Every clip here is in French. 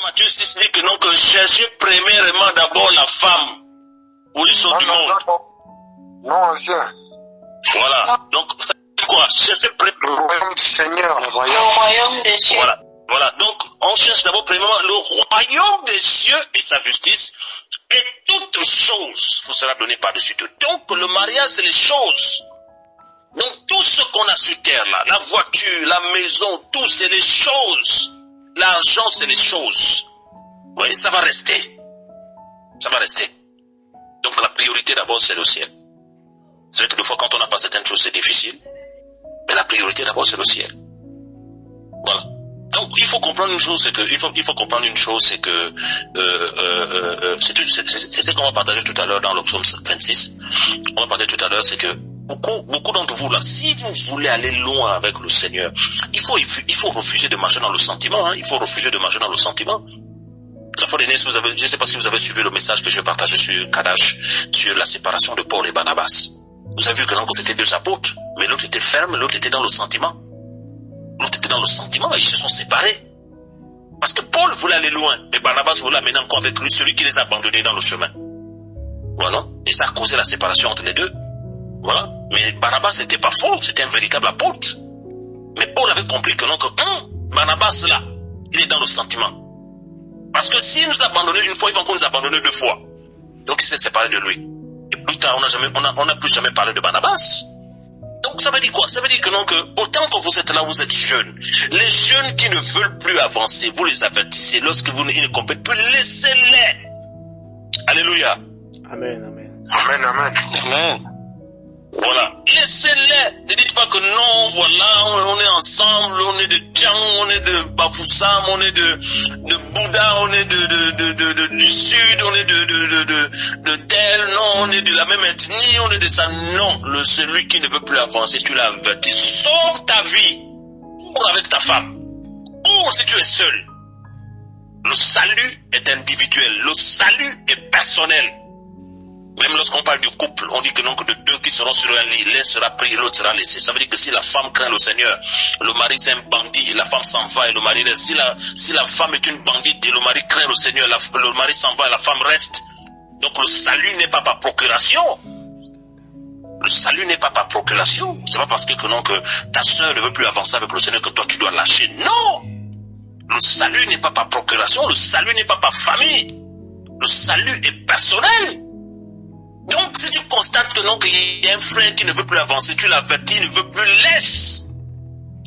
Matthieu 6 dit que non, que cherchez premièrement d'abord la femme pour les choses du monde. Non, ancien. Voilà. Donc, ça dit quoi? Cherchez le royaume du Seigneur. Le royaume des cieux. Voilà. Voilà. Donc, on cherche d'abord premièrement le royaume des cieux et sa justice. Et toutes choses vous sera donné par-dessus tout. Donc, le mariage, c'est les choses. Donc, tout ce qu'on a sur terre, là, la voiture, la maison, tout, c'est les choses. L'argent, c'est les choses. Oui, ça va rester. Ça va rester. Donc, la priorité d'abord, c'est le ciel. C'est vrai que des fois, quand on n'a pas certaines choses, c'est difficile. Mais la priorité d'abord, c'est le ciel. Voilà. Donc, il faut comprendre une chose, c'est que, il faut comprendre une chose, c'est que, c'est ce qu'on va partager tout à l'heure dans le psaume 26. On va partager tout à l'heure, c'est que, beaucoup d'entre vous là, si vous voulez aller loin avec le Seigneur, il faut refuser de marcher dans le sentiment, hein. Il faut refuser de marcher dans le sentiment. La fois dernière, je ne sais pas si vous avez suivi le message que j'ai partagé sur Kadash, sur la séparation de Paul et Barnabas. Vous avez vu que c'était deux apôtres, mais l'autre était ferme, l'autre était dans le sentiment. L'autre était dans le sentiment et ils se sont séparés. Parce que Paul voulait aller loin, mais Barnabas voulait amener encore avec lui celui qui les a abandonnés dans le chemin. Voilà. Et ça a causé la séparation entre les deux. Voilà. Mais Barnabas n'était pas faux, c'était un véritable apôtre. Mais Paul avait compris que non, que Barnabas là, il est dans le sentiment. Parce que s'il nous a abandonné une fois, il va encore nous abandonner deux fois. Donc il s'est séparé de lui. Et plus tard, on n'a plus jamais parlé de Barnabas. Donc ça veut dire quoi? Ça veut dire que non, que autant que vous êtes là, vous êtes jeunes. Les jeunes qui ne veulent plus avancer, vous les avertissez. Lorsque vous ne comprennent plus, laissez-les. Alléluia. Amen, amen. Amen, amen. Amen. Voilà. Laissez-les. Ne dites pas que non, voilà, on est ensemble, on est de Tchang, on est de Bafoussam, on est de Bouddha, on est du Sud, on est de tel, non, on est de la même ethnie, on est de ça. Non, celui qui ne veut plus avancer, tu l'as averti. Sauve ta vie. Ou avec ta femme. Ou si tu es seul. Le salut est individuel. Le salut est personnel. Même lorsqu'on parle du couple, on dit que non, que de deux qui seront sur un lit, l'un sera pris, l'autre sera laissé. Ça veut dire que si la femme craint le Seigneur, le mari c'est un bandit, la femme s'en va et le mari reste. Si la femme est une bandite et le mari craint le Seigneur, le mari s'en va et la femme reste. Donc le salut n'est pas par procuration. Le salut n'est pas par procuration. C'est pas parce que non, que ta soeur ne veut plus avancer avec le Seigneur que toi tu dois lâcher. Non! Le salut n'est pas par procuration, le salut n'est pas par famille. Le salut est personnel. Donc, si tu constates que non, qu'il y a un frère qui ne veut plus avancer, tu l'avertis, il ne veut plus, laisse.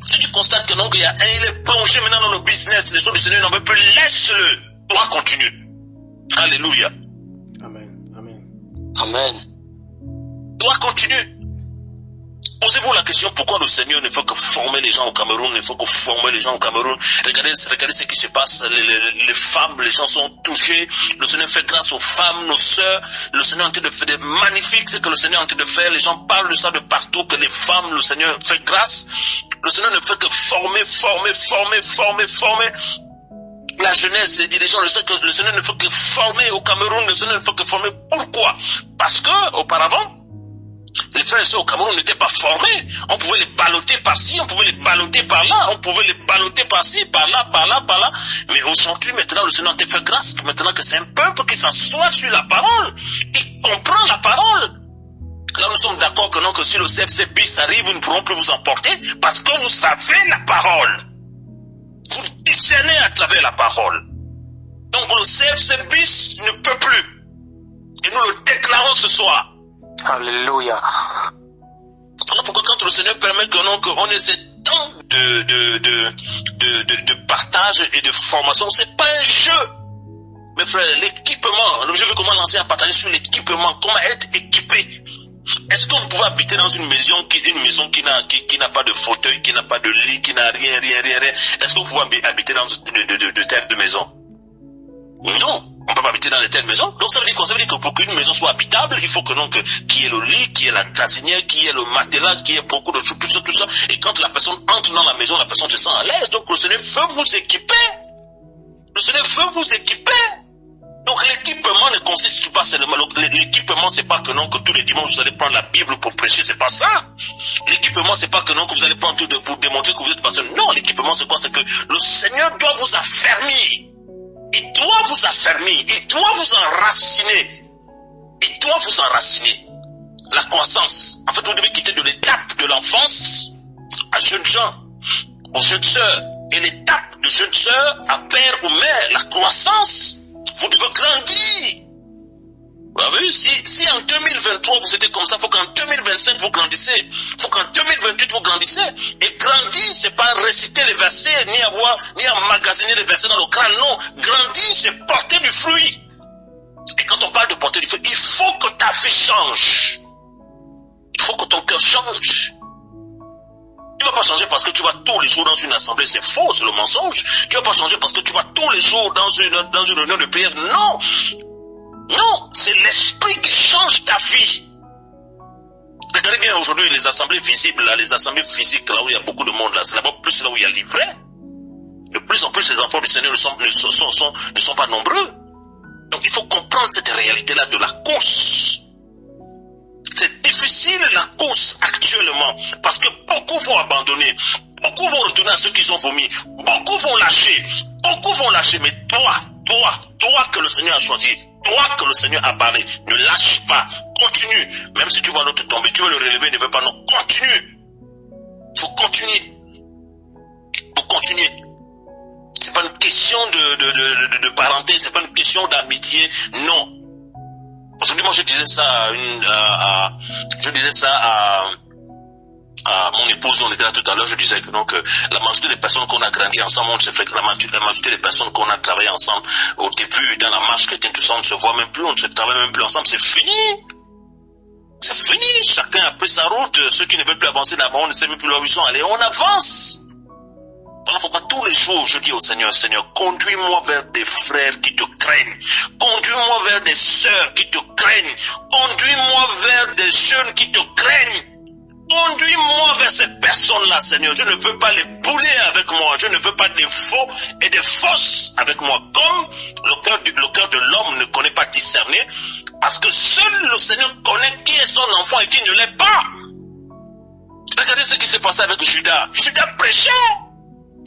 Si tu constates que non, qu'il y a un, il est plongé maintenant dans le business, les choses du Seigneur, il n'en veut plus, laisse-le. Toi, continue. Alléluia. Amen, amen. Amen. Toi, continue. Posez-vous la question, pourquoi le Seigneur ne fait que former les gens au Cameroun, ne fait que former les gens au Cameroun. Regardez ce qui se passe, les femmes, les gens sont touchés. Le Seigneur fait grâce aux femmes, nos sœurs. Le Seigneur est en train de faire des magnifiques, ce que le Seigneur est en train de faire. Les gens parlent de ça de partout, que les femmes, le Seigneur fait grâce. Le Seigneur ne fait que former. La jeunesse, les dirigeants, le Seigneur ne fait que former au Cameroun, le Seigneur ne fait que former. Pourquoi? Parce que, auparavant, les frères et sœurs au Cameroun n'étaient pas formés. On pouvait les balloter par-ci, on pouvait les balloter par-là, on pouvait les balloter par-ci, par-là. Mais aujourd'hui, maintenant, le Seigneur te fait grâce. Maintenant que c'est un peuple qui s'assoit sur la parole, qui comprend la parole. Là, nous sommes d'accord que non, que si le CFC bis arrive, nous ne pourrons plus vous emporter parce que vous savez la parole. Vous discernez à travers la parole. Donc, le CFC bis ne peut plus. Et nous le déclarons ce soir. Alléluia. Voilà pourquoi quand le Seigneur permet que non, qu'on ait ce temps de partage et de formation, c'est pas un jeu. Mes frères, l'équipement, je veux comment lancer à partager sur l'équipement, comment être équipé. Est-ce que vous pouvez habiter dans une maison qui n'a pas de fauteuil, qui n'a pas de lit, qui n'a rien. Est-ce que vous pouvez habiter dans de telles maisons? Non. On peut pas habiter dans de telles maisons. Donc ça veut dire quoi? Ça veut dire que pour qu'une maison soit habitable, il faut que non, qu'il y ait le lit, qu'il y ait la glaçinière, qu'il y ait le matelas, qu'il y ait beaucoup de choses, tout ça. Et quand la personne entre dans la maison, la personne se sent à l'aise. Donc le Seigneur veut vous équiper. Le Seigneur veut vous équiper. Donc l'équipement ne consiste pas seulement. L'équipement, c'est pas que non, que tous les dimanches vous allez prendre la Bible pour prêcher, c'est pas ça. L'équipement, c'est pas que non, que vous allez prendre tout pour démontrer que vous êtes pasteur. Non, l'équipement, c'est quoi? C'est que le Seigneur doit vous affermir. Et doit vous affermir, il doit vous enraciner. Il doit vous enraciner. La croissance. En fait, vous devez quitter de l'étape de l'enfance à jeunes gens, aux jeunes sœurs. Et l'étape de jeune sœur à père ou mère, la croissance, vous devez grandir. Vous avez vu, si en 2023 vous étiez comme ça, il faut qu'en 2025 vous grandissez. Il faut qu'en 2028 vous grandissez. Et grandir, c'est pas réciter les versets, ni emmagasiner les versets dans le crâne. Non, grandir, c'est porter du fruit. Et quand on parle de porter du fruit, il faut que ta vie change. Il faut que ton cœur change. Tu ne vas pas changer parce que tu vas tous les jours dans une assemblée, c'est faux, c'est le mensonge. Tu ne vas pas changer parce que tu vas tous les jours dans une réunion de prière. Non. Non, c'est l'esprit qui change ta vie. Regardez bien aujourd'hui les assemblées visibles, là, les assemblées physiques, là où il y a beaucoup de monde, là, c'est là-bas plus là où il y a l'ivraie. De plus en plus, les enfants du Seigneur ne sont pas nombreux. Donc il faut comprendre cette réalité-là de la course. C'est difficile la course actuellement parce que beaucoup vont abandonner, beaucoup vont retourner à ceux qui ont vomi, beaucoup vont lâcher, mais toi que le Seigneur a choisi, toi que le Seigneur a parlé, ne lâche pas, continue, même si tu vois l'autre tomber, tu veux le relever, ne veux pas, non, continue, il faut continuer, c'est pas une question de parenté, c'est pas une question d'amitié, non. Parce que moi je disais ça à mon épouse, on était là tout à l'heure, je disais que donc la majorité des personnes qu'on a grandi ensemble, la majorité des personnes qu'on a travaillé ensemble au début dans la marche chrétienne, tout ça, on ne se voit même plus, on ne se travaille même plus ensemble, c'est fini. C'est fini, chacun a pris sa route, ceux qui ne veulent plus avancer d'abord, on ne sait même plus là où ils sont allés, on avance. Alors pourquoi tous les jours je dis au Seigneur, Seigneur, conduis-moi vers des frères qui te craignent, conduis-moi vers des sœurs qui te craignent, conduis-moi vers des jeunes qui te craignent, conduis-moi vers ces personnes-là, Seigneur. Je ne veux pas les bouler avec moi, je ne veux pas des faux et des fausses avec moi, comme le cœur de l'homme ne connaît pas discerner, parce que seul le Seigneur connaît qui est son enfant et qui ne l'est pas. Regardez ce qui s'est passé avec Judas. Judas prêchait.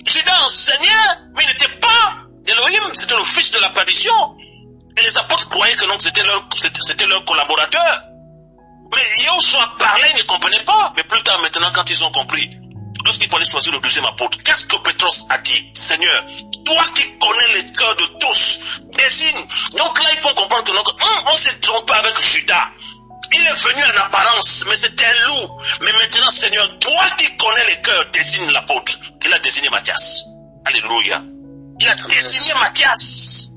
Judas enseignait, mais il n'était pas Elohim, c'était le fils de la perdition. Et les apôtres croyaient que c'était leur collaborateur. Mais Yoshua parlait, ils ne comprenaient pas. Mais plus tard, maintenant, quand ils ont compris, lorsqu'il fallait choisir le deuxième apôtre, qu'est-ce que Pétros a dit? Seigneur, toi qui connais les cœurs de tous, désigne. Donc là, il faut comprendre que on s'est trompé avec Judas. Il est venu en apparence, mais c'était un loup. Mais maintenant, Seigneur, toi qui connais les cœurs, désigne l'apôtre. Il a désigné Matthias. Alléluia. Il a désigné Matthias.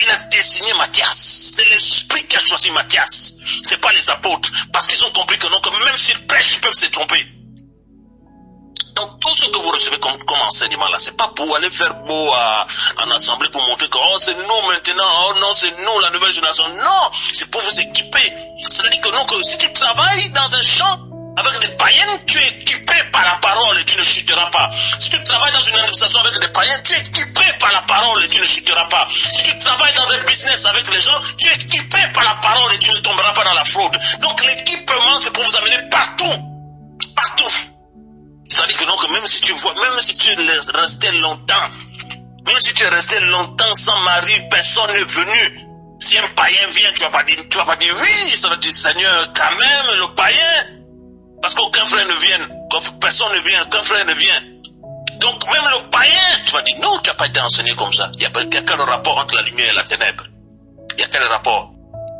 Il a désigné Matthias. C'est l'esprit qui a choisi Matthias. C'est pas les apôtres. Parce qu'ils ont compris que non, que même s'ils prêchent, ils peuvent se tromper. Donc tout ce que vous recevez comme enseignement là, c'est pas pour aller faire beau en assemblée pour montrer que oh c'est nous maintenant, oh non c'est nous la nouvelle génération. Non, c'est pour vous équiper. C'est-à-dire que non, que si tu travailles dans un champ avec des païens, tu es équipé par la parole et tu ne chuteras pas. Si tu travailles dans une administration avec des païens, tu es équipé par la parole et tu ne chuteras pas. Si tu travailles dans un business avec les gens, tu es équipé par la parole et tu ne tomberas pas dans la fraude. Donc l'équipement, c'est pour vous amener partout. Partout. C'est-à-dire que donc, même si tu es resté longtemps sans mari, personne n'est venu. Si un païen vient, tu vas pas dire oui, ça va dire Seigneur, quand même, le païen. Parce qu'aucun frère ne vient, personne ne vient, aucun frère ne vient. Donc même le païen, tu vas dire non, tu n'as pas été enseigné comme ça. Il y a quel rapport entre la lumière et la ténèbre? Il y a quel rapport?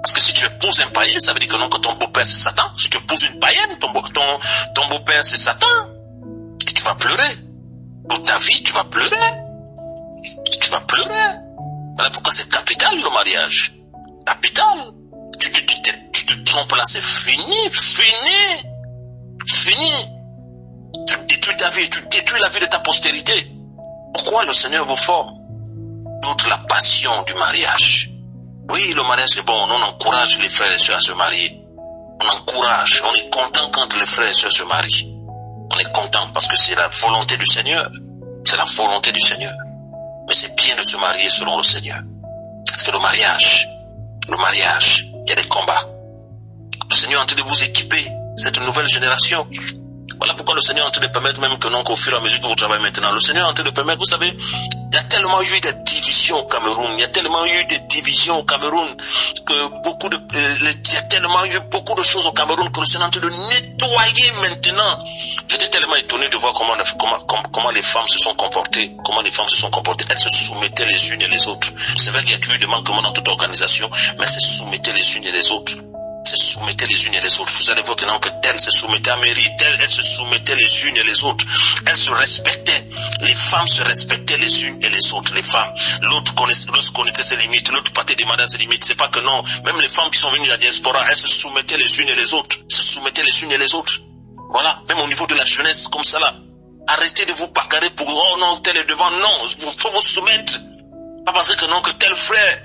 Parce que si tu épouses un païen, ça veut dire que non, que ton beau-père c'est Satan. Si tu épouses une païenne, ton beau-père c'est Satan. Et tu vas pleurer. Dans ta vie, tu vas pleurer. Tu vas pleurer. Voilà pourquoi c'est capital le mariage. Capital. Tu te trompes là, c'est fini. Tu détruis ta vie, tu détruis la vie de ta postérité. Pourquoi le Seigneur vous forme? Toute la passion du mariage. Oui, le mariage est bon, on encourage les frères et sœurs à se marier. On encourage, on est content quand les frères et sœurs se marient. On est content parce que c'est la volonté du Seigneur. C'est la volonté du Seigneur. Mais c'est bien de se marier selon le Seigneur. Parce que le mariage, il y a des combats. Le Seigneur est en train de vous équiper, cette nouvelle génération. Voilà pourquoi le Seigneur est en train de permettre même que non, qu'au fur et à mesure que vous travaillez maintenant, le Seigneur est en train de permettre, vous savez, Il y a tellement eu de divisions au Cameroun. Il y a tellement eu de divisions au Cameroun que il y a tellement eu beaucoup de choses au Cameroun que le Seigneur est en train de nettoyer maintenant. J'étais tellement étonné de voir comment les femmes se sont comportées. Comment les femmes se sont comportées. Elles se soumettaient les unes et les autres. C'est vrai qu'il y a eu des manquements dans toute organisation, mais elles se soumettaient les unes et les autres. Se soumettaient les unes et les autres. Vous allez voir que telle se soumettait à Mairie, telle, elles se soumettaient les unes et les autres. Elles se respectaient. Les femmes se respectaient les unes et les autres. Les femmes. L'autre connaissait ses limites, l'autre partait demander à ses limites. C'est pas que non. Même les femmes qui sont venues de la diaspora, elles se soumettaient les unes et les autres. Se soumettaient les unes et les autres. Voilà. Même au niveau de la jeunesse, comme ça là. Arrêtez de vous bagarrer pour, oh non, tel est devant. Non. Faut vous soumettre. Pas parce que non, que tel frère,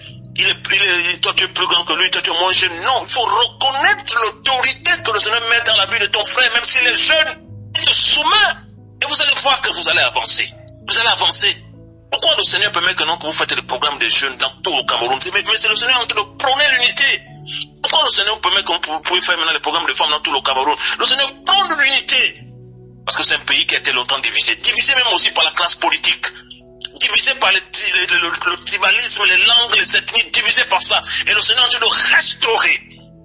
toi tu es plus grand que lui, toi tu es moins jeune. Non, il faut reconnaître l'autorité que le Seigneur met dans la vie de ton frère, même s'il est jeune. Il te soumet. Et vous allez voir que vous allez avancer. Vous allez avancer. Pourquoi le Seigneur permet que vous faites le programme des jeunes dans tout le Cameroun? Mais c'est le Seigneur en train de prôner l'unité. Pourquoi le Seigneur permet qu'on puisse faire maintenant le programme de femmes dans tout le Cameroun? Le Seigneur prône l'unité. Parce que c'est un pays qui a été longtemps divisé. Divisé même aussi par la classe politique. Divisé par le tribalisme, les langues, les ethnies, divisé par ça. Et le Seigneur est en train de restaurer.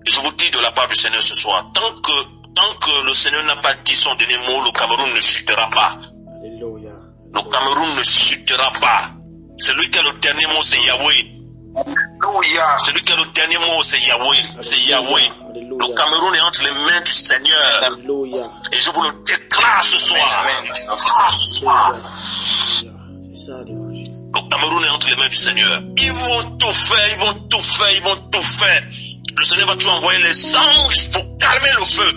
Et je vous dis de la part du Seigneur ce soir, tant que le Seigneur n'a pas dit son dernier mot, le Cameroun ne chutera pas. Alléluia. Le Cameroun ne chutera pas. Celui qui a le dernier mot, c'est Yahweh. Alléluia. Celui qui a le dernier mot, c'est Yahweh. C'est Yahweh. Le Cameroun est entre les mains du Seigneur. Alléluia. Et je vous le déclare ce soir. C'est ça l'évangile. Le Cameroun est entre les mains du Seigneur. Ils vont tout faire, ils vont tout faire, ils vont tout faire. Le Seigneur va tout envoyer les anges pour calmer le feu.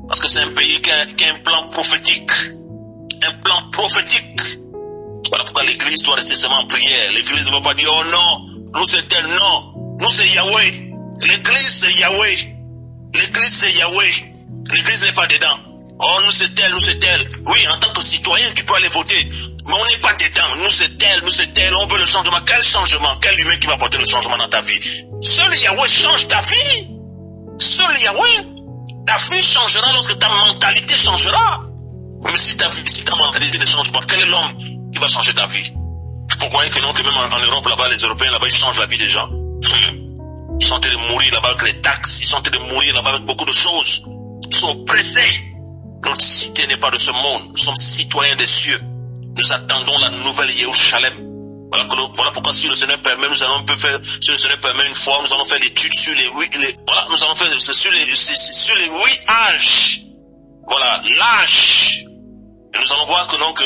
Parce que c'est un pays qui a un plan prophétique. Un plan prophétique. Voilà pourquoi l'église doit rester seulement en prière. L'église ne va pas dire, oh non, nous c'est tel, non. Nous c'est Yahweh. L'église c'est Yahweh. L'église c'est Yahweh. L'église n'est pas dedans. Oh, nous c'est tel, nous c'est tel. Oui, en tant que citoyen, tu peux aller voter. Mais on n'est pas dedans. Nous c'est tel, on veut le changement. Quel changement? Quel humain qui va apporter le changement dans ta vie? Seul Yahweh change ta vie. Seul Yahweh. Ta vie changera lorsque ta mentalité changera. Mais si ta mentalité ne change pas, quel est l'homme qui va changer ta vie? Pourquoi que non, que même en Europe là-bas, les Européens là-bas, ils changent la vie des gens. Ils sont en train de mourir là-bas avec les taxes. Ils sont en train de mourir là-bas avec beaucoup de choses. Ils sont pressés. Notre cité n'est pas de ce monde. Nous sommes citoyens des cieux. Nous attendons la nouvelle Jérusalem. Voilà pourquoi si le Seigneur permet, nous allons faire, si le Seigneur permet une fois, nous allons faire l'étude sur nous allons faire sur les 8 âges. Voilà, l'âge. Et nous allons voir que donc,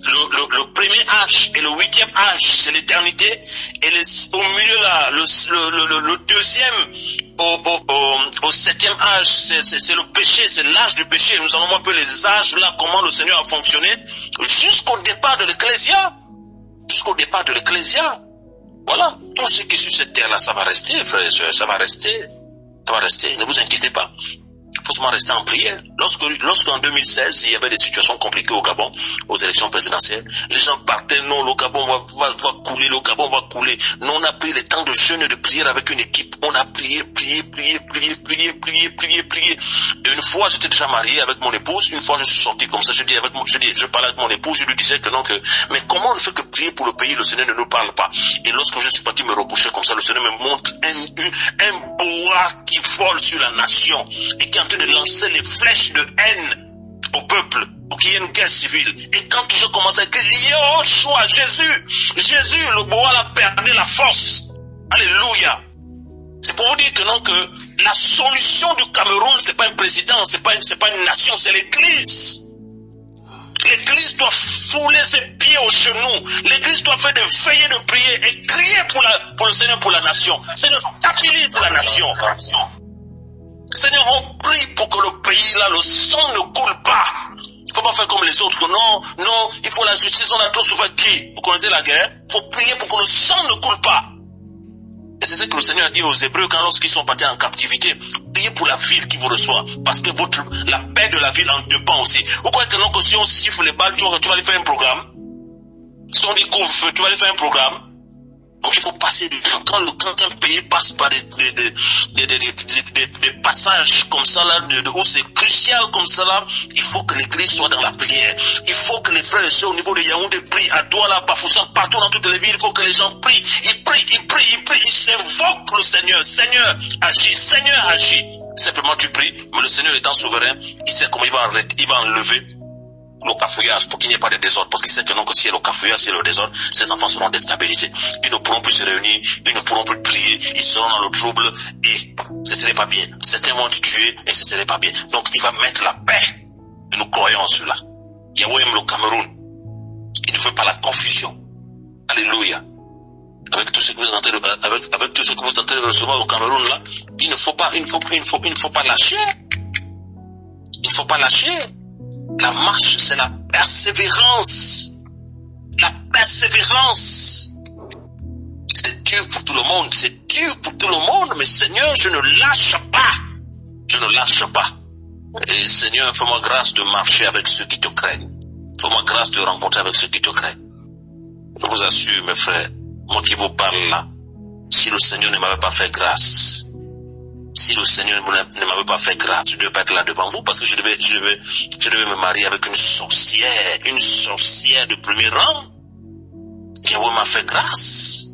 le premier âge et le 8e âge, c'est l'éternité. Et au milieu là, le deuxième au 7e âge, c'est le péché, c'est l'âge du péché. Nous allons voir un peu les âges là, comment le Seigneur a fonctionné jusqu'au départ de l'Ecclésia. Jusqu'au départ de l'Ecclésia. Voilà. Tout ce qui est sur cette terre là, ça va rester, frères et sœurs, ça va rester. Ça va rester. Ne vous inquiétez pas. Il faut seulement rester en prière. Lorsqu'en 2016, il y avait des situations compliquées au Gabon, aux élections présidentielles, les gens partaient, non, le Gabon va couler, le Gabon va couler. Nous, on a pris le temps de jeûne et de prière avec une équipe. On a prié. Et une fois, j'étais déjà marié avec mon épouse. Une fois, je suis sorti comme ça. Je parlais avec mon épouse. Je lui disais que non, mais comment on ne fait que prier pour le pays? Le Seigneur ne nous parle pas. Et lorsque je suis parti me recoucher comme ça, le Seigneur me montre un boa qui vole sur la nation et qui est en train de lancer les flèches de haine au peuple pour qu'il y ait une guerre civile. Et quand je commence à dire Yoshua, Jésus, le boa a perdu la force. Alléluia. C'est pour vous dire que non, que la solution du Cameroun, c'est pas un président, c'est pas une nation, c'est l'église. L'église doit fouler ses pieds aux genoux. L'église doit faire des veillées de prière et crier pour le Seigneur, pour la nation. Seigneur, stabilise la nation. Seigneur, on prie pour que le pays là, le sang ne coule pas. Il ne faut pas faire comme les autres. Non, il faut la justice. On a trop souffert qui? Vous connaissez la guerre? Il faut prier pour que le sang ne coule pas. Et c'est ce que le Seigneur a dit aux Hébreux quand lorsqu'ils sont partis en captivité. Priez pour la ville qui vous reçoit. Parce que la paix de la ville en dépend aussi. Vous croyez que non, que si on siffle les balles, tu vas aller faire un programme? Si on dit couvre-feu, tu vas aller faire un programme? Donc il faut passer du temps. Quand un pays passe par des passages comme ça là, où c'est crucial comme ça là, il faut que l'église soit dans la prière. Il faut que les frères et sœurs au niveau de Yaoundé prient, à Douala, Bafoussam, partout dans toutes les villes, il faut que les gens prient. Ils s'invoquent le Seigneur. Seigneur, agis. Seigneur, agis. Simplement tu pries, mais le Seigneur étant souverain, il sait comment il va enlever le cafouillage pour qu'il n'y ait pas de désordre, parce qu'il sait que non, que si il y a le cafouillage, si il y a le désordre, ces enfants seront déstabilisés. Ils ne pourront plus se réunir, ils ne pourront plus prier, ils seront dans le trouble et ce serait pas bien. Certains vont te tuer et ce serait pas bien. Donc il va mettre la paix et nous croyons en cela. Yahweh aime le Cameroun. Il ne veut pas la confusion. Alléluia. Avec tout ce que vous êtes en train de, avec tout ce que vous êtes en train de recevoir au Cameroun là, il ne faut pas lâcher. Il ne faut pas lâcher. La marche, c'est la persévérance. La persévérance. C'est dur pour tout le monde. C'est dur pour tout le monde. Mais Seigneur, je ne lâche pas. Je ne lâche pas. Et Seigneur, fais-moi grâce de marcher avec ceux qui te craignent. Fais-moi grâce de rencontrer avec ceux qui te craignent. Je vous assure, mes frères, moi qui vous parle là, si le Seigneur ne m'avait pas fait grâce, si le Seigneur ne m'avait pas fait grâce, je ne devais pas être là devant vous parce que je devais me marier avec une sorcière de premier rang. Yahweh m'a fait grâce.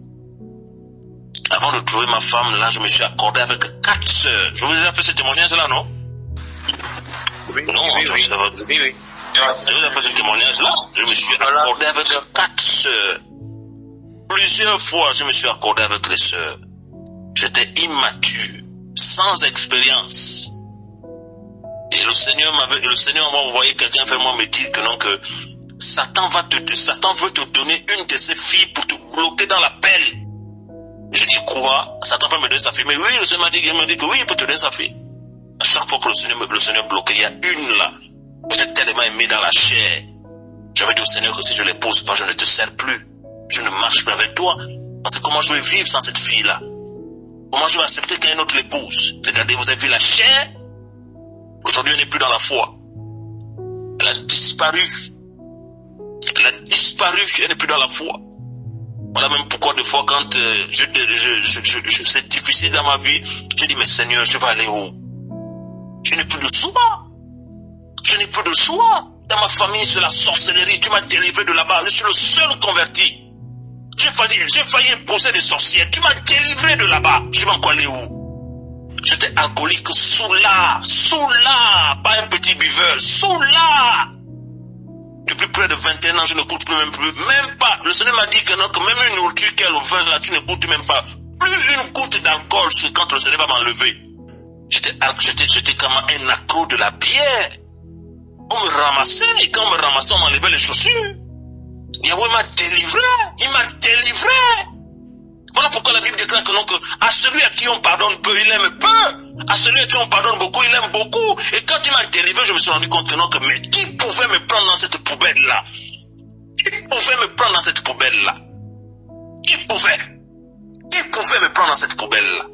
Avant de trouver ma femme, là, je me suis accordé avec 4 sœurs. Je vous ai déjà fait ce témoignage-là, non? Oui. Je vous ai fait ce témoignage-là. Je me suis accordé avec 4 sœurs. Plusieurs fois, je me suis accordé avec les sœurs. J'étais immature, sans expérience. Et le Seigneur m'a envoyé quelqu'un vers moi me dire que non, que Satan veut te donner une de ses filles pour te bloquer dans la pelle. Je dis quoi? Satan peut me donner sa fille. Mais oui, le Seigneur m'a dit que oui, il peut te donner sa fille. À chaque fois que le Seigneur bloquait, il y a une là. J'ai tellement aimé dans la chair. J'avais dit au Seigneur que si je l'épouse pas, je ne te sers plus. Je ne marche plus avec toi. Parce que comment je vais vivre sans cette fille-là? Comment je vais accepter qu'un autre l'épouse? Regardez, vous avez vu la chair? Aujourd'hui, elle n'est plus dans la foi. Elle a disparu. Elle n'est plus dans la foi. Voilà même pourquoi des fois quand c'est difficile dans ma vie, je dis mais Seigneur, je vais aller où? Je n'ai plus de choix. Dans ma famille, c'est la sorcellerie. Tu m'as délivré de là-bas. Je suis le seul converti. J'ai failli épouser des sorcières. Tu m'as délivré de là-bas. Je vais encore aller où? J'étais alcoolique sous là, pas un petit buveur, sous là. Depuis près de 21 ans, je ne goûte même pas. Le Seigneur m'a dit que non, que même une nourriture qui est le vin là, tu ne goûtes même pas. Plus une goutte d'alcool quand le Seigneur va m'enlever. J'étais comme un accro de la bière. On me ramassait, et quand on me ramassait, on m'enlevait les chaussures. Yahweh m'a délivré. Il m'a délivré. Voilà pourquoi la Bible déclare que non, que à celui à qui on pardonne peu, il aime peu. À celui à qui on pardonne beaucoup, il aime beaucoup. Et quand il m'a délivré, je me suis rendu compte que non, que mais qui pouvait me prendre dans cette poubelle-là? Qui pouvait me prendre dans cette poubelle-là? Qui pouvait me prendre dans cette poubelle-là?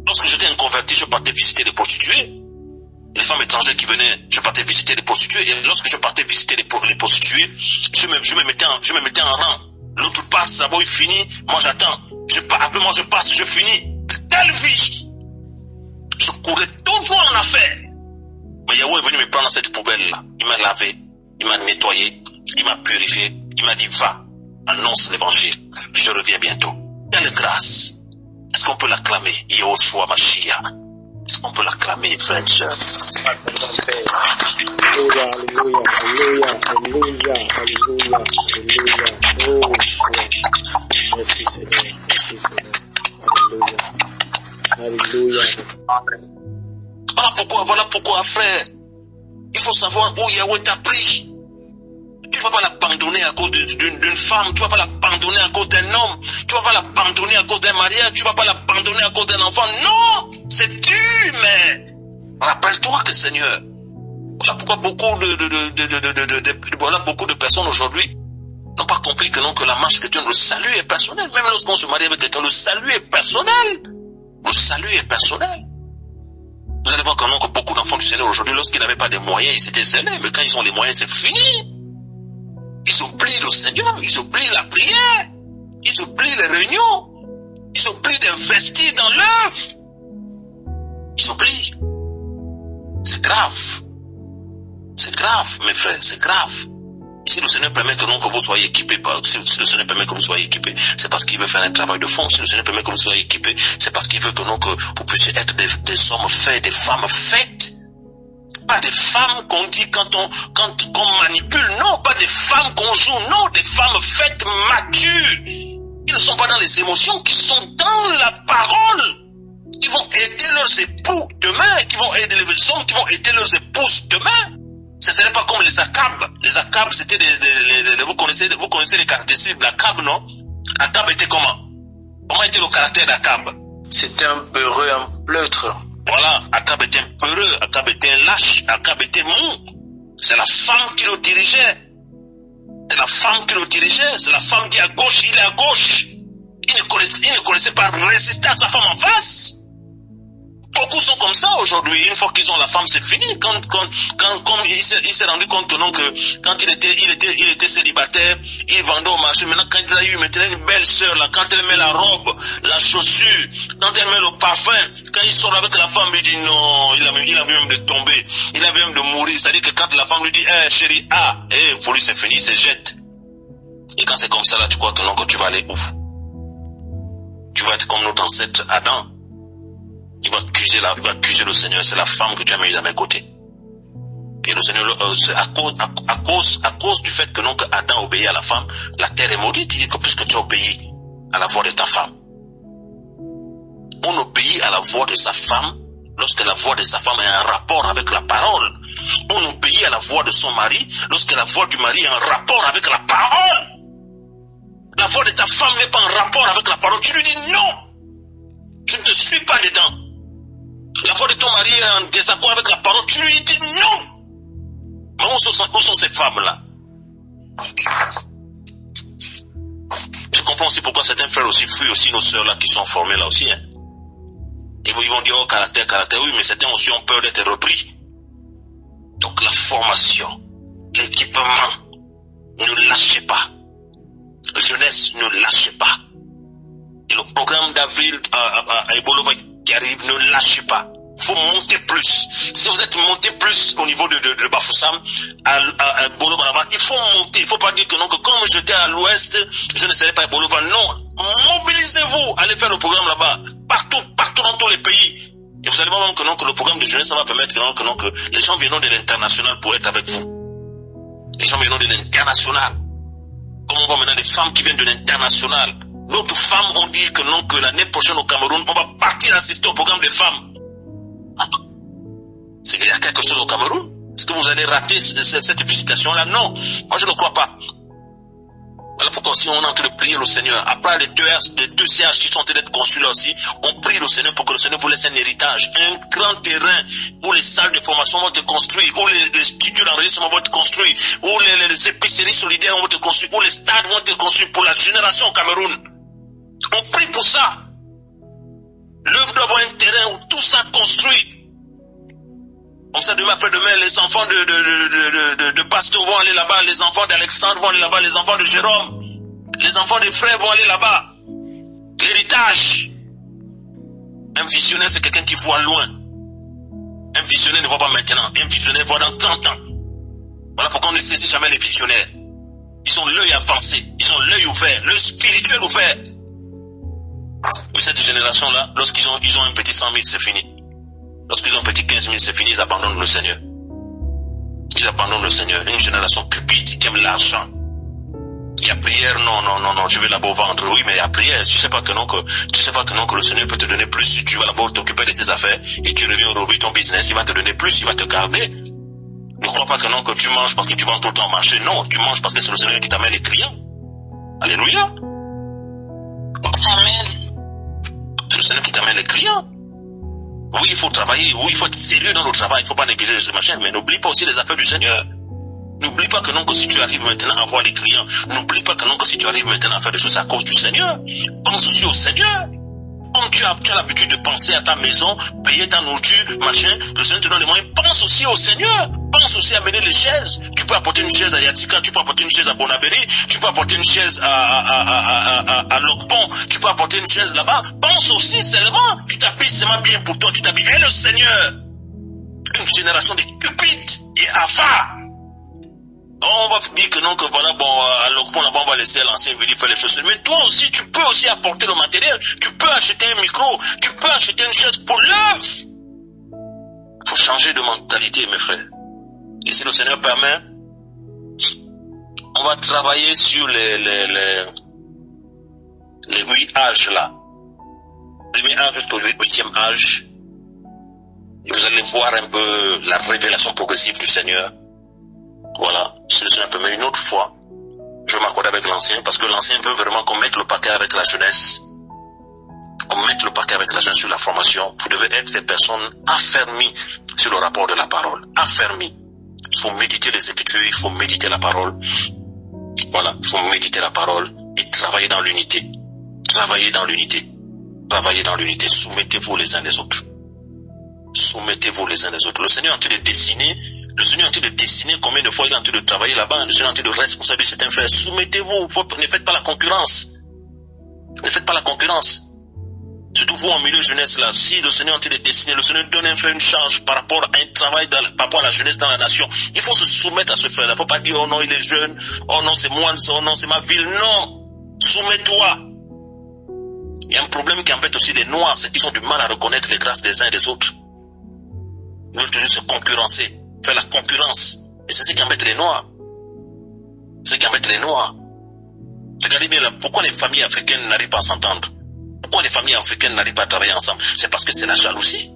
Lorsque j'étais un converti, je partais visiter des prostituées. Les femmes étrangères qui venaient, je partais visiter des prostituées. Et lorsque je partais visiter les prostituées, je me mettais en rang. L'autre passe, ça va, il finit. Moi, j'attends. Après moi, je passe, je finis. Telle vie. Je courais toujours en affaires. Mais Yahweh est venu me prendre dans cette poubelle-là. Il m'a lavé. Il m'a nettoyé. Il m'a purifié. Il m'a dit, va, annonce l'évangile. Je reviens bientôt. Quelle grâce. Est-ce qu'on peut l'acclamer? Yahushua Mashiach. Est-ce qu'on peut l'acclamer, frère et sœur? Alléluia, alléluia, alléluia, alléluia, alléluia. Oh, merci Seigneur, Alléluia. Alléluia. Voilà pourquoi, frère. Il faut savoir où Yahweh t'a pris. Tu ne vas pas l'abandonner à cause d'une femme, tu ne vas pas l'abandonner à cause d'un homme, tu ne vas pas l'abandonner à cause d'un mariage, tu ne vas pas l'abandonner à cause d'un enfant. Non, c'est dur, mais rappelle-toi que Seigneur, voilà pourquoi beaucoup de personnes aujourd'hui n'ont pas compris que non, que la marche chrétienne, le salut est personnel. Même lorsqu'on se marie avec quelqu'un, le salut est personnel. Le salut est personnel. Vous allez voir que non, que beaucoup d'enfants du Seigneur aujourd'hui, lorsqu'ils n'avaient pas de moyens, ils s'étaient zélés, mais quand ils ont les moyens, c'est fini. Ils oublient le Seigneur, ils oublient la prière, ils oublient les réunions. Ils oublient d'investir dans l'œuvre. Ils oublient. C'est grave. C'est grave, mes frères, c'est grave. Si le Seigneur permet que vous soyez équipés, si le Seigneur permet que vous soyez équipés, c'est parce qu'il veut faire un travail de fond. Si le Seigneur permet que vous soyez équipés, c'est parce qu'il veut que vous puissiez être des hommes faits, des femmes faites. Pas des femmes qu'on dit quand on manipule, non, pas des femmes qu'on joue, non, des femmes faites matures. Ils ne sont pas dans les émotions, qui sont dans la parole. Ils vont aider leurs époux demain, qui vont aider les hommes, qui vont aider leurs épouses demain. Ce ne serait pas comme les Akab. Les Akab, c'était vous connaissez les caractéristiques d'Akab, non? Akab était comment? Comment était le caractère d'Akab? C'était un peureux, un pleutre. Voilà, Akab était un peureux, Akab était un lâche, Akab était mou. C'est la femme qui le dirigeait. C'est la femme qui le dirigeait. C'est la femme qui est à gauche, il est à gauche. Il ne connaissait pas résister à sa femme en face. Beaucoup sont comme ça aujourd'hui. Une fois qu'ils ont la femme, c'est fini. Quand il s'est rendu compte que non, que quand il était célibataire, il vendait au marché. Maintenant, quand il a eu maintenant une belle sœur, là, quand elle met la robe, la chaussure, quand elle met le parfum, quand il sort avec la femme, il dit non, il a même de tomber, il a même de mourir. C'est-à-dire que quand la femme lui dit, chérie, pour lui c'est fini, il se jette. Et quand c'est comme ça, là, tu crois que non, que tu vas aller où? Tu vas être comme notre ancêtre Adam. Il va accuser le Seigneur, c'est la femme que tu as mise à mes côtés. Et le Seigneur, à cause du fait que non, que Adam obéit à la femme, la terre est maudite. Il dit que puisque tu obéis à la voix de ta femme. On obéit à la voix de sa femme lorsque la voix de sa femme est en rapport avec la parole. On obéit à la voix de son mari lorsque la voix du mari est en rapport avec la parole. La voix de ta femme n'est pas en rapport avec la parole. Tu lui dis non, je ne te suis pas dedans. La voix de ton mari est en désaccord avec la parole, tu lui dis non. Mais où sont ces femmes-là? Je comprends aussi pourquoi certains frères aussi fuient aussi nos sœurs là qui sont formées là aussi. Hein. Et ils vont dire oh caractère, oui, mais certains aussi ont peur d'être repris. Donc la formation, l'équipement, ne lâchez pas. La jeunesse, ne lâchez pas. Et le programme d'avril à Ebolova qui arrive, ne lâchez pas. Il faut monter plus. Si vous êtes monté plus au niveau de Bafoussam, à Ebolova là-bas, il faut monter. Il ne faut pas dire que non, que comme j'étais à l'ouest, je ne serai pas à Ebolova. Non. Mobilisez-vous. Allez faire le programme là-bas. Partout dans tous les pays. Et vous allez voir même que non, que le programme de jeunesse, ça va permettre que les gens viennent de l'international pour être avec vous. Les gens viennent de l'international. Comme on voit maintenant des femmes qui viennent de l'international. D'autres femmes ont dit que non, que l'année prochaine au Cameroun, on va partir assister au programme des femmes. C'est qu'il y a quelque chose au Cameroun. Est-ce que vous allez rater cette visitation-là? Non, moi je ne crois pas. Voilà pourquoi si on est en train de prier le Seigneur, après les deux CH qui sont en train d'être construits là aussi, on prie le Seigneur pour que le Seigneur vous laisse un héritage, un grand terrain où les salles de formation vont être construites, où les studios d'enregistrement vont être construits, où les épiceries solidaires vont être construites, où les stades vont être construits pour la génération au Cameroun. On prie pour ça. L'œuvre doit avoir un terrain où tout ça construit. Comme ça, demain après-demain, les enfants de Pasteur vont aller là-bas, les enfants d'Alexandre vont aller là-bas, les enfants de Jérôme, les enfants des frères vont aller là-bas. L'héritage. Un visionnaire, c'est quelqu'un qui voit loin. Un visionnaire ne voit pas maintenant. Un visionnaire voit dans 30 ans. Voilà pourquoi on ne saisit jamais les visionnaires. Ils ont l'œil avancé, ils ont l'œil ouvert, l'œil spirituel ouvert. Mais cette génération-là, lorsqu'ils ont un petit 100 000, c'est fini. Lorsqu'ils ont un petit 15 000, c'est fini, ils abandonnent le Seigneur. Ils abandonnent le Seigneur. Une génération cupide qui aime l'argent. Il y a prière, non, je vais là-bas vendre. Oui, mais il y a prière. Tu sais pas que non, que le Seigneur peut te donner plus si tu vas là-bas t'occuper de ses affaires et tu reviens au ton business, il va te donner plus, il va te garder. Ne crois pas que non, que tu manges parce que tu vas tout le temps marcher. Non, tu manges parce que c'est le Seigneur qui t'amène les clients. Alléluia. Amen. C'est le Seigneur qui t'amène les clients. Oui, il faut travailler. Oui, il faut être sérieux dans le travail. Il ne faut pas négliger ce machin. Mais n'oublie pas aussi les affaires du Seigneur. N'oublie pas que non, que si tu arrives maintenant à avoir des clients, n'oublie pas que non, que si tu arrives maintenant à faire des choses à cause du Seigneur, pense aussi au Seigneur. Comme tu as l'habitude de penser à ta maison, payer ta nourriture, machin, le Seigneur te donne les moyens. Pense aussi au Seigneur. Pense aussi à amener les chaises. Tu peux apporter une chaise à Yatika, tu peux apporter une chaise à Bonabéry, tu peux apporter une chaise à Locpont, tu peux apporter une chaise là-bas. Pense aussi seulement, tu t'habilles seulement bien pour toi, tu t'habilles. Et le Seigneur, une génération de cupides et avares. On va dire que non, que voilà, bon, à Locpont, là-bas, on va laisser l'ancien venir faire les choses. Mais toi aussi, tu peux aussi apporter le matériel. Tu peux acheter un micro, tu peux acheter une chaise pour l'œuvre. Il faut changer de mentalité, mes frères. Et si le Seigneur permet, on va travailler sur les 8 âges là. Premier âge jusqu'au 8e âge. Et vous allez voir un peu la révélation progressive du Seigneur. Voilà, si le Seigneur permet une autre fois, je vais m'accorder avec l'ancien, parce que l'ancien veut vraiment qu'on mette le paquet avec la jeunesse. On mette le paquet avec la jeunesse sur la formation. Vous devez être des personnes affermies sur le rapport de la parole. Affermies. Il faut méditer les Écritures, il faut méditer la parole. Voilà, il faut méditer la parole et travailler dans l'unité. Travailler dans l'unité. Travailler dans l'unité. Soumettez-vous les uns des autres. Soumettez-vous les uns des autres. Le Seigneur est en train de dessiner. Le Seigneur est en train de dessiner combien de fois il est en train de travailler là-bas. Le Seigneur est en train de responsabiliser certains frères. Soumettez-vous. Ne faites pas la concurrence. Ne faites pas la concurrence. Surtout vous en milieu jeunesse là. Si le Seigneur est en train de dessiner, le Seigneur donne un frère une charge par rapport à un travail, par rapport à la jeunesse dans la nation. Il faut se soumettre à ce frère-là. Il ne faut pas dire oh non il est jeune, oh non c'est moi, oh non c'est ma ville. Non. Soumets-toi. Il y a un problème qui embête aussi les Noirs, c'est qu'ils ont du mal à reconnaître les grâces des uns et des autres. Ils veulent toujours se concurrencer. Faire la concurrence. Et c'est ce qui embête les Noirs. C'est ce qui embête les Noirs. Regardez bien là, pourquoi les familles africaines n'arrivent pas à s'entendre? Pourquoi les familles africaines n'arrivent pas à travailler ensemble? C'est parce que c'est la jalousie.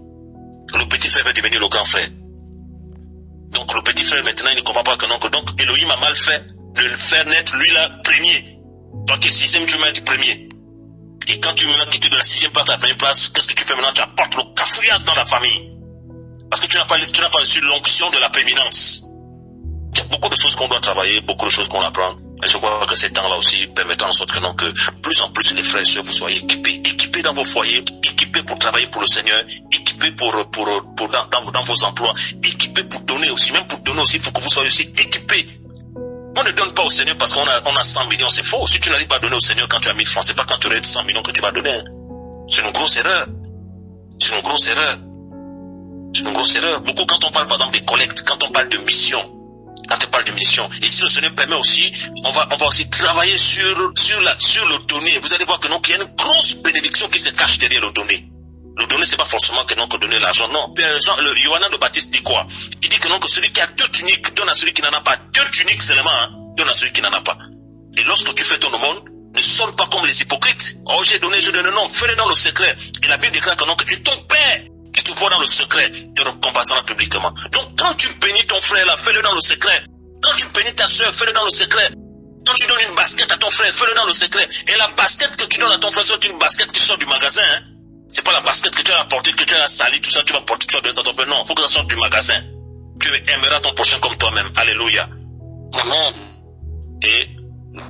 Le petit frère veut devenir le grand frère. Donc le petit frère maintenant il ne comprend pas que non, que donc Elohim a mal fait de le faire naître lui là premier. Donc le 6e tu mets du premier. Et quand tu m'as quitté de la 6e place à la première place, qu'est-ce que tu fais maintenant? Tu apportes le cafouillage dans la famille. Parce que tu n'as pas reçu l'onction de la prééminence. Il y a beaucoup de choses qu'on doit travailler, beaucoup de choses qu'on apprend. Et je crois que ces temps-là aussi permettent en sorte que non, que plus en plus les frères et sœurs, vous soyez équipés. Équipés dans vos foyers, équipés pour travailler pour le Seigneur, équipés dans vos emplois, équipés pour donner aussi. Même pour donner aussi, il faut que vous soyez aussi équipés. On ne donne pas au Seigneur parce qu'on a 100 millions, c'est faux. Si tu n'arrives pas à donner au Seigneur quand tu as 1000 francs, c'est pas quand tu aurais 100 millions que tu vas donner. C'est une grosse erreur. C'est une grosse erreur. C'est une grosse erreur. Beaucoup quand on parle par exemple des collectes, quand on parle de mission, et si le Seigneur permet aussi, on va aussi travailler sur le donner. Vous allez voir que non, qu'il y a une grosse bénédiction qui se cache derrière le donner. Le donner, c'est pas forcément que non, que donner l'argent, non. Le Yohanan le Baptiste dit quoi? Il dit que non, que celui qui a 2 tuniques donne à celui qui n'en a pas. 2 tuniques seulement, hein, donne à celui qui n'en a pas. Et lorsque tu fais ton aumône, ne sonne pas comme les hypocrites. Oh, j'ai donné, non, fais-le dans le secret. Et la Bible déclare que non, que ton Père qui te voit dans le secret te récompensera publiquement. Donc, quand tu bénis ton frère là, fais-le dans le secret. Quand tu bénis ta soeur, fais-le dans le secret. Quand tu donnes une basket à ton frère, fais-le dans le secret. Et la basket que tu donnes à ton frère, c'est une basket qui sort du magasin, hein. C'est pas la basket que tu as apportée, que tu as sali, tout ça, tu vas porter, tu vas donner ça à ton frère. Non, il faut que ça sorte du magasin. Tu aimeras ton prochain comme toi-même. Alléluia. Amen. Et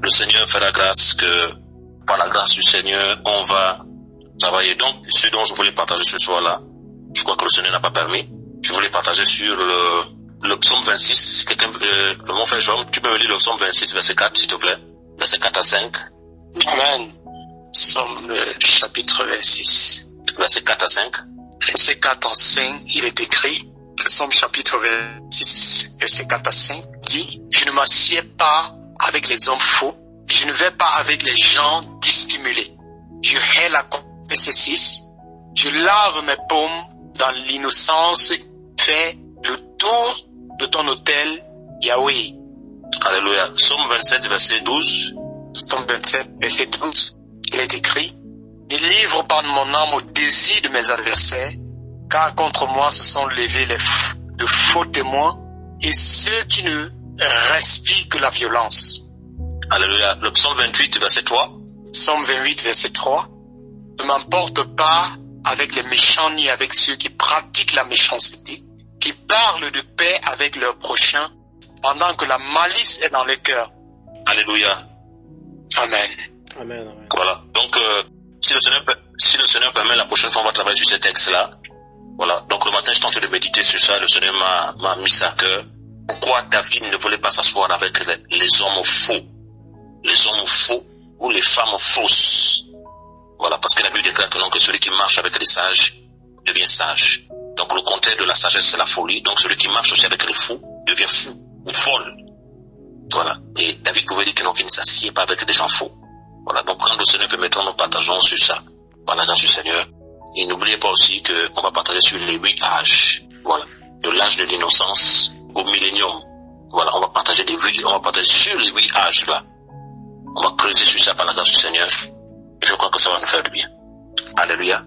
le Seigneur fera grâce que, par la grâce du Seigneur, on va travailler. Donc, ce dont je voulais partager ce soir-là, je crois que le Seigneur n'a pas permis. Je voulais partager sur le psaume 26. Mon frère Jean, tu peux me lire le psaume 26, verset 4, s'il te plaît. Verset 4 à 5. Amen. Psaume chapitre 26. Verset 4 à 5. Verset 4 à 5, il est écrit, Psaume chapitre 26, verset 4 à 5, dit, je ne m'assieds pas avec les hommes faux, je ne vais pas avec les gens dissimulés. Je hais la verset 6, je lave mes paumes dans l'innocence, fais le tour de ton autel, Yahweh. Alléluia. Psaume 27, verset 12. Psaume 27, verset 12, il est écrit, ne livre pas mon âme au désir de mes adversaires, car contre moi se sont levés de faux témoins et ceux qui ne respirent que la violence. Alléluia. Le psaume 28, verset 3. Psaume 28, verset 3. Ne m'emporte pas avec les méchants ni avec ceux qui pratiquent la méchanceté, qui parlent de paix avec leurs prochains, pendant que la malice est dans les cœurs. Alléluia. Amen. Amen, amen. Voilà. Donc, si le Seigneur permet, la prochaine fois, on va travailler sur ces textes-là. Voilà. Donc, le matin, je tentais de méditer sur ça. Le Seigneur m'a mis ça à cœur. Pourquoi David ne voulait pas s'asseoir avec les hommes faux? Les hommes faux ou les femmes fausses. Voilà. Parce que la Bible déclare que celui qui marche avec les sages devient sage. Donc, le contraire de la sagesse, c'est la folie. Donc, celui qui marche aussi avec les fous devient fou ou folle. Voilà. Et David pouvait dire qu'il ne s'assied pas avec des gens faux. Voilà. Donc, quand le Seigneur permettra, nous partageons sur ça. Par la grâce du Seigneur. Et n'oubliez pas aussi qu'on va partager sur les 8 âges. Voilà. De l'âge de l'innocence au millénium. Voilà. On va partager sur les 8 âges là. On va creuser sur ça par la grâce du Seigneur. Et je crois que ça va nous faire du bien. Alléluia.